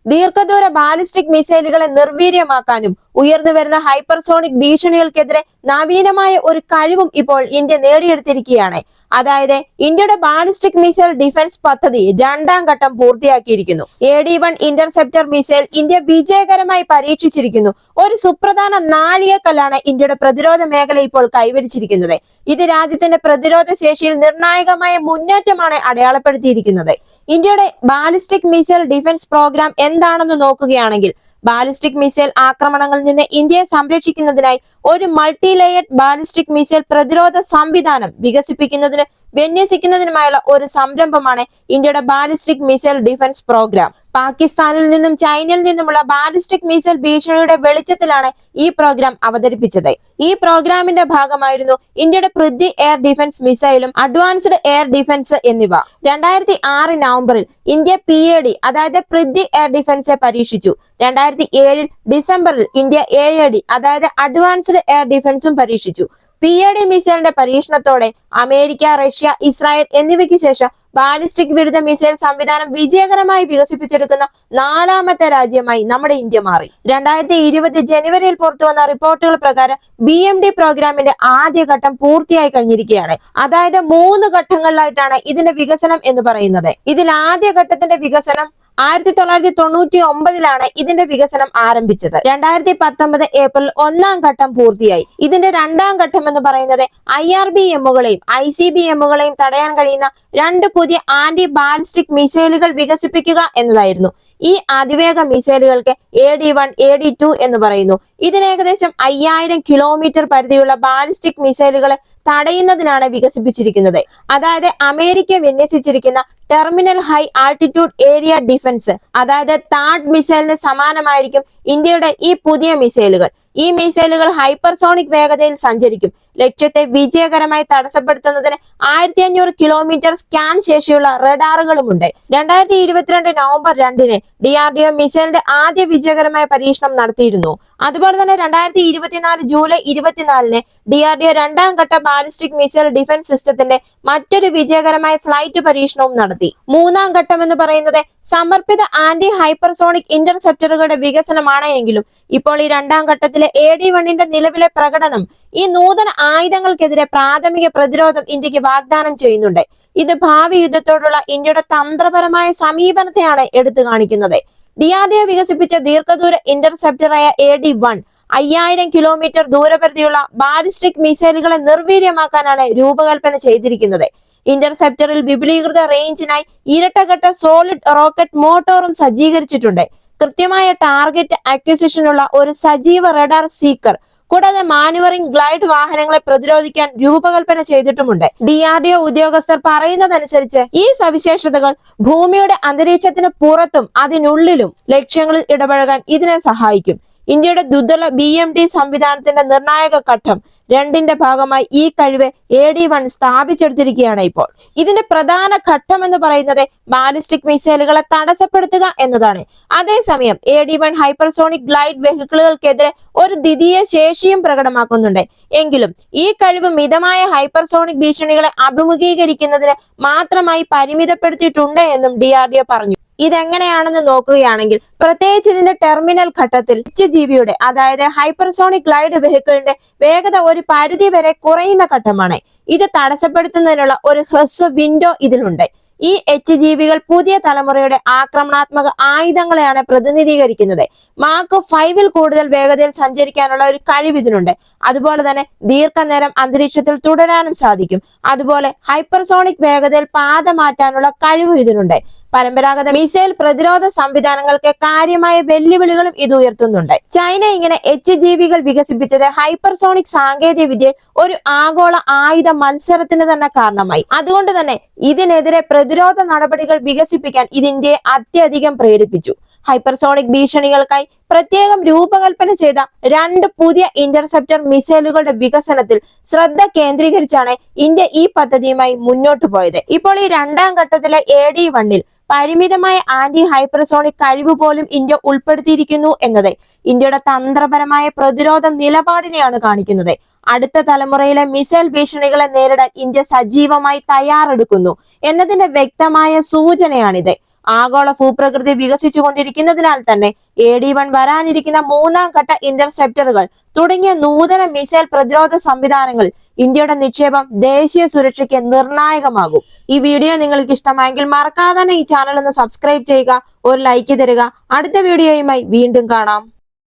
ദീർഘദൂര ബാലിസ്റ്റിക് മിസൈലുകളെ നിർവീര്യമാക്കാനും ഉയർന്നു വരുന്ന ഹൈപ്പർസോണിക് ഭീഷണികൾക്കെതിരെ നവീനമായ ഒരു കഴിവും ഇപ്പോൾ ഇന്ത്യ നേടിയെടുത്തിരിക്കുകയാണ്. അതായത് ഇന്ത്യയുടെ ബാലിസ്റ്റിക് മിസൈൽ ഡിഫൻസ് പദ്ധതി രണ്ടാം ഘട്ടം പൂർത്തിയാക്കിയിരിക്കുന്നു. AD-1 ഇന്റർസെപ്റ്റർ മിസൈൽ ഇന്ത്യ വിജയകരമായി പരീക്ഷിച്ചിരിക്കുന്നു. ഒരു സുപ്രധാന നാഴികക്കല്ലാണ് ഇന്ത്യയുടെ പ്രതിരോധ മേഖല ഇപ്പോൾ കൈവരിച്ചിരിക്കുന്നത്. ഇത് രാജ്യത്തിന്റെ പ്രതിരോധ ശേഷിയിൽ നിർണായകമായ മുന്നേറ്റമാണ് അടയാളപ്പെടുത്തിയിരിക്കുന്നത്. ഇന്ത്യയുടെ ബാലിസ്റ്റിക് മിസൈൽ ഡിഫൻസ് പ്രോഗ്രാം എന്താണെന്ന് നോക്കുകയാണെങ്കിൽ, ബാലിസ്റ്റിക് മിസൈൽ ആക്രമണങ്ങളിൽ നിന്ന് ഇന്ത്യയെ സംരക്ഷിക്കുന്നതിനായി ഒരു മൾട്ടി ലെയർഡ് ബാലിസ്റ്റിക് മിസൈൽ പ്രതിരോധ സംവിധാനം വികസിപ്പിക്കുന്നതിന് വിന്യസിക്കുന്നതിനുമായുള്ള ഒരു സംരംഭമാണ് ഇന്ത്യയുടെ ബാലിസ്റ്റിക് മിസൈൽ ഡിഫൻസ് പ്രോഗ്രാം. പാകിസ്ഥാനിൽ നിന്നും ചൈനയിൽ നിന്നുമുള്ള ബാലിസ്റ്റിക് മിസൈൽ ഭീഷണിയുടെ വെളിച്ചത്തിലാണ് ഈ പ്രോഗ്രാം അവതരിപ്പിച്ചത്. ഈ പ്രോഗ്രാമിന്റെ ഭാഗമായിരുന്നു ഇന്ത്യയുടെ പൃഥ്വി എയർ ഡിഫൻസ് മിസൈലും അഡ്വാൻസ്ഡ് എയർ ഡിഫൻസ് എന്നിവ. 2006 നവംബറിൽ ഇന്ത്യ PAD അതായത് പൃഥ്വി എയർ ഡിഫൻസ് പരീക്ഷിച്ചു. 2007 ഡിസംബറിൽ ഇന്ത്യ AAD അതായത് അഡ്വാൻസ്ഡ് എയർ ഡിഫൻസും പരീക്ഷിച്ചു. PAD മിസൈലിന്റെ പരീക്ഷണത്തോടെ അമേരിക്ക, റഷ്യ, ഇസ്രായേൽ എന്നിവയ്ക്ക് ശേഷം ബാലിസ്റ്റിക് വിരുദ്ധ മിസൈൽ സംവിധാനം വിജയകരമായി വികസിപ്പിച്ചെടുക്കുന്ന 4ാമത്തെ രാജ്യമായി നമ്മുടെ ഇന്ത്യ മാറി. 2020 ജനുവരിയിൽ പുറത്തുവന്ന റിപ്പോർട്ടുകൾ പ്രകാരം BMD പ്രോഗ്രാമിന്റെ ആദ്യഘട്ടം പൂർത്തിയായി കഴിഞ്ഞിരിക്കുകയാണ്. അതായത് 3 ഘട്ടങ്ങളിലായിട്ടാണ് ഇതിന്റെ വികസനം എന്ന് പറയുന്നത്. ഇതിൽ ആദ്യ ഘട്ടത്തിന്റെ വികസനം 1999 ഇതിന്റെ വികസനം ആരംഭിച്ചത്. 2019 ഏപ്രിൽ 1ാം ഘട്ടം പൂർത്തിയായി. ഇതിന്റെ 2ാം ഘട്ടം എന്ന് പറയുന്നത് IRBM-കളെയും ICBM-കളെയും തടയാൻ കഴിയുന്ന 2 പുതിയ ആന്റി ബാലിസ്റ്റിക് മിസൈലുകൾ വികസിപ്പിക്കുക എന്നതായിരുന്നു. ഈ അതിവേഗ മിസൈലുകൾക്ക് AD-1, AD-2 എന്ന് പറയുന്നു. ഇതിന് ഏകദേശം 5000 കിലോമീറ്റർ പരിധിയുള്ള ബാലിസ്റ്റിക് മിസൈലുകളെ തടയുന്നതിനാണ് വികസിപ്പിച്ചിരിക്കുന്നത്. അതായത് അമേരിക്ക വിന്യസിച്ചിരിക്കുന്ന terminal high altitude area defence അതായത് THAAD മിസൈലിന് സമാനമായിരിക്കും ഇന്ത്യയുടെ ഈ പുതിയ മിസൈലുകൾ. ഈ മിസൈലുകൾ ഹൈപ്പർസോണിക് വേഗതയിൽ സഞ്ചരിക്കും. ലക്ഷ്യത്തെ വിജയകരമായി തടസ്സപ്പെടുത്തുന്നതിന് 1500 കിലോമീറ്റർ സ്കാൻ ശേഷിയുള്ള റഡാറുകളുമുണ്ട്. 2022 നവംബർ 2 DRDO മിസൈലിന്റെ ആദ്യ വിജയകരമായ പരീക്ഷണം നടത്തിയിരുന്നു. അതുപോലെ തന്നെ 2024 ജൂലൈ 24 DRDO 2ാം ഘട്ട ബാലിസ്റ്റിക് മിസൈൽ ഡിഫൻസ് സിസ്റ്റത്തിന്റെ മറ്റൊരു വിജയകരമായ ഫ്ലൈറ്റ് പരീക്ഷണവും നടത്തി. 3ാം ഘട്ടം എന്ന് പറയുന്നത് സമർപ്പിത ആന്റി ഹൈപ്പർസോണിക് ഇന്റർസെപ്റ്ററുകളുടെ വികസനമാണ് എങ്കിലും ഇപ്പോൾ ഈ 2ാം ഘട്ടത്തിലെ AD-1ന്റെ നിലവിലെ പ്രകടനം ഈ നൂതന ആയുധങ്ങൾക്കെതിരെ പ്രാഥമിക പ്രതിരോധം ഇന്ത്യക്ക് വാഗ്ദാനം ചെയ്യുന്നുണ്ട്. ഇത് ഭാവി യുദ്ധത്തോടുള്ള ഇന്ത്യയുടെ തന്ത്രപരമായ സമീപനത്തെയാണ് എടുത്തു കാണിക്കുന്നത്. DRDO വികസിപ്പിച്ച ദീർഘദൂര ഇന്റർസെപ്റ്ററായ AD-1 5000 കിലോമീറ്റർ ദൂരപരിധിയുള്ള ബാലിസ്റ്റിക് മിസൈലുകളെ നിർവീര്യമാക്കാനാണ് രൂപകൽപ്പന ചെയ്തിരിക്കുന്നത്. ഇന്റർസെപ്റ്ററിൽ വിപുലീകൃത റേഞ്ചിനായി ഇരട്ടഘട്ട സോളിഡ് റോക്കറ്റ് മോട്ടോറും സജ്ജീകരിച്ചിട്ടുണ്ട്. കൃത്യമായ ടാർഗറ്റ് അക്വിസിഷനുള്ള ഒരു സജീവ റഡാർ സീക്കർ, കൂടാതെ മാനുവറിംഗ് ഗ്ലൈഡ് വാഹനങ്ങളെ പ്രതിരോധിക്കാൻ രൂപകൽപ്പന ചെയ്തിട്ടുമുണ്ട്. DRDO ഉദ്യോഗസ്ഥർ പറയുന്നതനുസരിച്ച് ഈ സവിശേഷതകൾ ഭൂമിയുടെ അന്തരീക്ഷത്തിന് പുറത്തും അതിനുള്ളിലും ലക്ഷ്യങ്ങളിൽ ഇടപഴകാൻ ഇതിനെ സഹായിക്കും. ഇന്ത്യയുടെ ദ്വിതല BMD സംവിധാനത്തിന്റെ നിർണായക ഘട്ടം 2ന്റെ ഭാഗമായി ഈ കഴിവ് AD-1 സ്ഥാപിച്ചെടുത്തിരിക്കുകയാണ്. ഇപ്പോൾ ഇതിന്റെ പ്രധാന ഘട്ടം എന്ന് പറയുന്നത് ബാലിസ്റ്റിക് മിസൈലുകളെ തടസ്സപ്പെടുത്തുക എന്നതാണ്. അതേസമയം AD-1 ഹൈപ്പർസോണിക് ഗ്ലൈഡ് വെഹിക്കിളുകൾക്കെതിരെ ഒരു ദ്വിതീയ ശേഷിയും പ്രകടമാക്കുന്നുണ്ട്. എങ്കിലും ഈ കഴിവ് മിതമായ ഹൈപ്പർസോണിക് ഭീഷണികളെ അഭിമുഖീകരിക്കുന്നതിന് മാത്രമായി പരിമിതപ്പെടുത്തിയിട്ടുണ്ട് എന്നും DRDO പറഞ്ഞു. ഇതെങ്ങനെയാണെന്ന് നോക്കുകയാണെങ്കിൽ, പ്രത്യേകിച്ച് ഇതിന്റെ ടെർമിനൽ ഘട്ടത്തിൽ HGVയുടെ അതായത് ഹൈപ്പർസോണിക് ഗ്ലൈഡ് വെഹിക്കിളിന്റെ വേഗത ഒരു പരിധി വരെ കുറയുന്ന ഘട്ടമാണ്. ഇത് തടസ്സപ്പെടുത്തുന്നതിനുള്ള ഒരു ഹ്രസ്വ വിൻഡോ ഇതിലുണ്ട്. ഈ HGVകൾ പുതിയ തലമുറയുടെ ആക്രമണാത്മക ആയുധങ്ങളെയാണ് പ്രതിനിധീകരിക്കുന്നത്. മാക്ക് 5ൽ കൂടുതൽ വേഗതയിൽ സഞ്ചരിക്കാനുള്ള ഒരു കഴിവ് ഇതിനുണ്ട്. അതുപോലെ തന്നെ ദീർഘനേരം അന്തരീക്ഷത്തിൽ തുടരാനും സാധിക്കും. അതുപോലെ ഹൈപ്പർസോണിക് വേഗതയിൽ പാത മാറ്റാനുള്ള കഴിവ് ഇതിനുണ്ട്. പരമ്പരാഗത മിസൈൽ പ്രതിരോധ സംവിധാനങ്ങൾക്ക് കാര്യമായ വെല്ലുവിളികളും ഇത് ഉയർത്തുന്നുണ്ട്. ചൈന ഇങ്ങനെ HGVകൾ വികസിപ്പിച്ചത് ഹൈപ്പർസോണിക് സാങ്കേതിക വിദ്യ ഒരു ആഗോള ആയുധ മത്സരത്തിന് തന്നെ കാരണമായി. അതുകൊണ്ട് തന്നെ ഇതിനെതിരെ പ്രതിരോധ നടപടികൾ വികസിപ്പിക്കാൻ ഇത് ഇന്ത്യയെ അത്യധികം പ്രേരിപ്പിച്ചു. ഹൈപ്പർസോണിക് ഭീഷണികൾക്കായി പ്രത്യേകം രൂപകൽപ്പന ചെയ്ത 2 പുതിയ ഇന്റർസെപ്റ്റർ മിസൈലുകളുടെ വികസനത്തിൽ ശ്രദ്ധ കേന്ദ്രീകരിച്ചാണ് ഇന്ത്യ ഈ പദ്ധതിയുമായി മുന്നോട്ടു പോയത്. ഇപ്പോൾ ഈ 2ാം ഘട്ടത്തിലെ AD-1ൽ പരിമിതമായ ആന്റി ഹൈപ്പർസോണിക് കഴിവ് പോലും ഇന്ത്യ ഉൾപ്പെടുത്തിയിരിക്കുന്നു എന്നത് ഇന്ത്യയുടെ തന്ത്രപരമായ പ്രതിരോധ നിലപാടിനെയാണ് കാണിക്കുന്നത്. അടുത്ത തലമുറയിലെ മിസൈൽ ഭീഷണികളെ നേരിടാൻ ഇന്ത്യ സജീവമായി തയ്യാറെടുക്കുന്നു എന്നതിന്റെ വ്യക്തമായ സൂചനയാണിത്. ആഗോള ഭൂപ്രകൃതി വികസിച്ചുകൊണ്ടിരിക്കുന്നതിനാൽ തന്നെ AD-1 വരാനിരിക്കുന്ന മൂന്നാം ഘട്ട ഇന്റർസെപ്റ്ററുകൾ തുടങ്ങിയ നൂതന മിസൈൽ പ്രതിരോധ സംവിധാനങ്ങൾ ഇന്ത്യയുടെ നിക്ഷേപം ദേശീയ സുരക്ഷയ്ക്ക് നിർണായകമാകും. ഈ വീഡിയോ നിങ്ങൾക്ക് ഇഷ്ടമായെങ്കിൽ മറക്കാതെ തന്നെ ഈ ചാനൽ ഒന്ന് സബ്സ്ക്രൈബ് ചെയ്യുക, ഒരു ലൈക്ക് തരിക. അടുത്ത വീഡിയോയുമായി വീണ്ടും കാണാം.